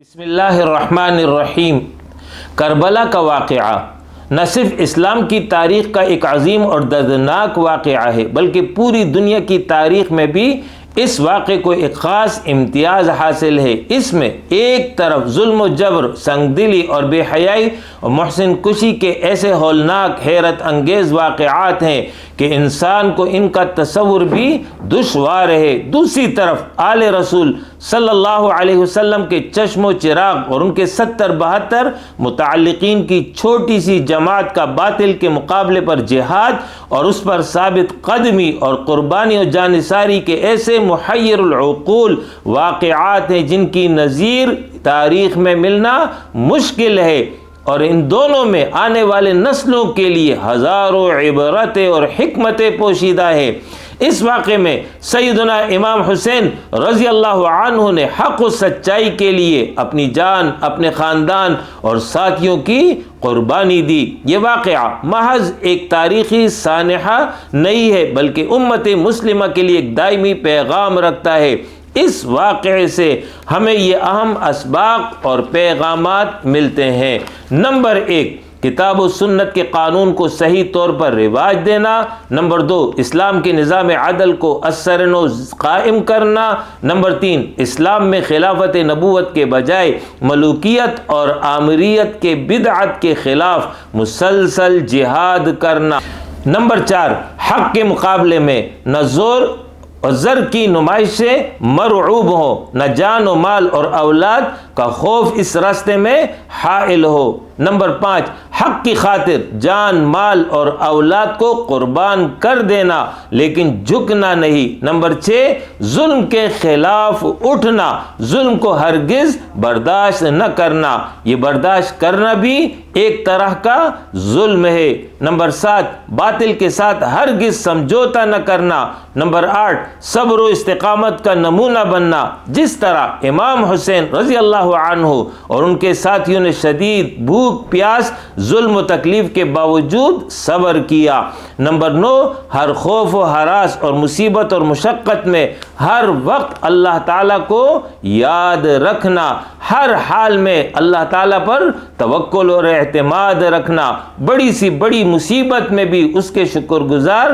بسم اللہ الرحمن الرحیم۔ کربلا کا واقعہ نہ صرف اسلام کی تاریخ کا ایک عظیم اور دردناک واقعہ ہے بلکہ پوری دنیا کی تاریخ میں بھی اس واقعے کو ایک خاص امتیاز حاصل ہے۔ اس میں ایک طرف ظلم و جبر، سنگ دلی اور بے حیائی اور محسن کشی کے ایسے ہولناک حیرت انگیز واقعات ہیں کہ انسان کو ان کا تصور بھی دشوار ہے۔ دوسری طرف آل رسول صلی اللہ علیہ وسلم کے چشم و چراغ اور ان کے 70-72 متعلقین کی چھوٹی سی جماعت کا باطل کے مقابلے پر جہاد اور اس پر ثابت قدمی اور قربانی و جانثاری کے ایسے محیر العقول واقعات ہیں جن کی نظیر تاریخ میں ملنا مشکل ہے، اور ان دونوں میں آنے والے نسلوں کے لیے ہزاروں عبرتیں اور حکمتیں پوشیدہ ہیں۔ اس واقعے میں سیدنا امام حسین رضی اللہ عنہ نے حق و سچائی کے لیے اپنی جان، اپنے خاندان اور ساتھیوں کی قربانی دی۔ یہ واقعہ محض ایک تاریخی سانحہ نہیں ہے بلکہ امت مسلمہ کے لیے ایک دائمی پیغام رکھتا ہے۔ اس واقعے سے ہمیں یہ اہم اسباق اور پیغامات ملتے ہیں۔ نمبر 1، کتاب و سنت کے قانون کو صحیح طور پر رواج دینا۔ نمبر 2، اسلام کے نظام عدل کو اثر نو قائم کرنا۔ نمبر 3، اسلام میں خلافت نبوت کے بجائے ملوکیت اور آمریت کے بدعت کے خلاف مسلسل جہاد کرنا۔ نمبر 4، حق کے مقابلے میں نہ زور اور زر کی نمائش سے مرعوب ہو، نہ جان و مال اور اولاد کا خوف اس راستے میں حائل ہو۔ نمبر 5، حق کی خاطر جان، مال اور اولاد کو قربان کر دینا لیکن جھکنا نہیں۔ نمبر 6، ظلم کے خلاف اٹھنا، ظلم کو ہرگز برداشت نہ کرنا، یہ برداشت کرنا بھی ایک طرح کا ظلم ہے۔ نمبر 7، باطل کے ساتھ ہرگز سمجھوتا نہ کرنا۔ نمبر 8، صبر و استقامت کا نمونہ بننا، جس طرح امام حسین رضی اللہ عنہ اور ان کے ساتھیوں نے شدید بھوک، پیاس، ظلم و تکلیف کے باوجود صبر کیا۔ نمبر 9، ہر خوف و ہراس اور مصیبت اور مشقت میں ہر وقت اللہ تعالیٰ کو یاد رکھنا، ہر حال میں اللہ تعالیٰ پر توکل اور اعتماد رکھنا، بڑی سی بڑی مصیبت میں بھی اس کے شکر گزار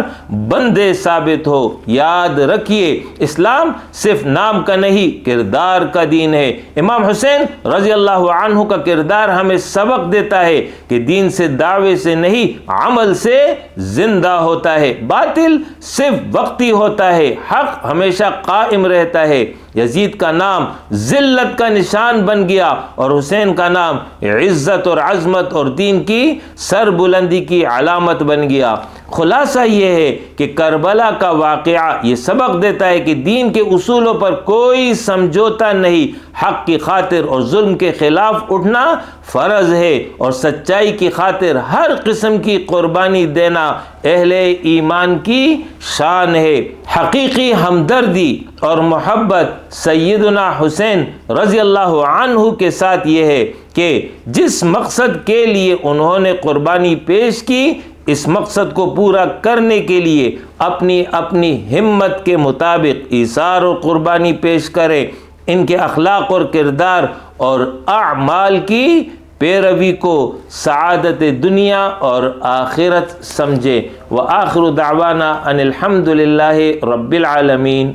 بندے ثابت ہو۔ یاد رکھیے، اسلام صرف نام کا نہیں، کردار کا دین ہے۔ امام حسین رضی اللہ عنہ کا کردار ہمیں سبق دیتا ہے کہ دین سے دعوے سے نہیں، عمل سے زندہ ہوتا ہے۔ باطل صرف وقتی ہوتا ہے، حق ہمیشہ قائم رہتا ہے۔ یزید کا نام ذلت کا نشان بن گیا اور حسین کا نام عزت اور عظمت اور دین کی سربلندی کی علامت بن گیا۔ خلاصہ یہ ہے کہ کربلا کا واقعہ یہ سبق دیتا ہے کہ دین کے اصولوں پر کوئی سمجھوتا نہیں، حق کی خاطر اور ظلم کے خلاف اٹھنا فرض ہے اور سچائی کی خاطر ہر قسم کی قربانی دینا اہل ایمان کی شان ہے۔ حقیقی ہمدردی اور محبت سیدنا حسین رضی اللہ عنہ کے ساتھ یہ ہے کہ جس مقصد کے لیے انہوں نے قربانی پیش کی، اس مقصد کو پورا کرنے کے لیے اپنی ہمت کے مطابق ایثار اور قربانی پیش کریں۔ ان کے اخلاق اور کردار اور اعمال کی پیروی کو سعادت دنیا اور آخرت سمجھے۔ وآخر دعوانا ان الحمد للہ رب العالمین۔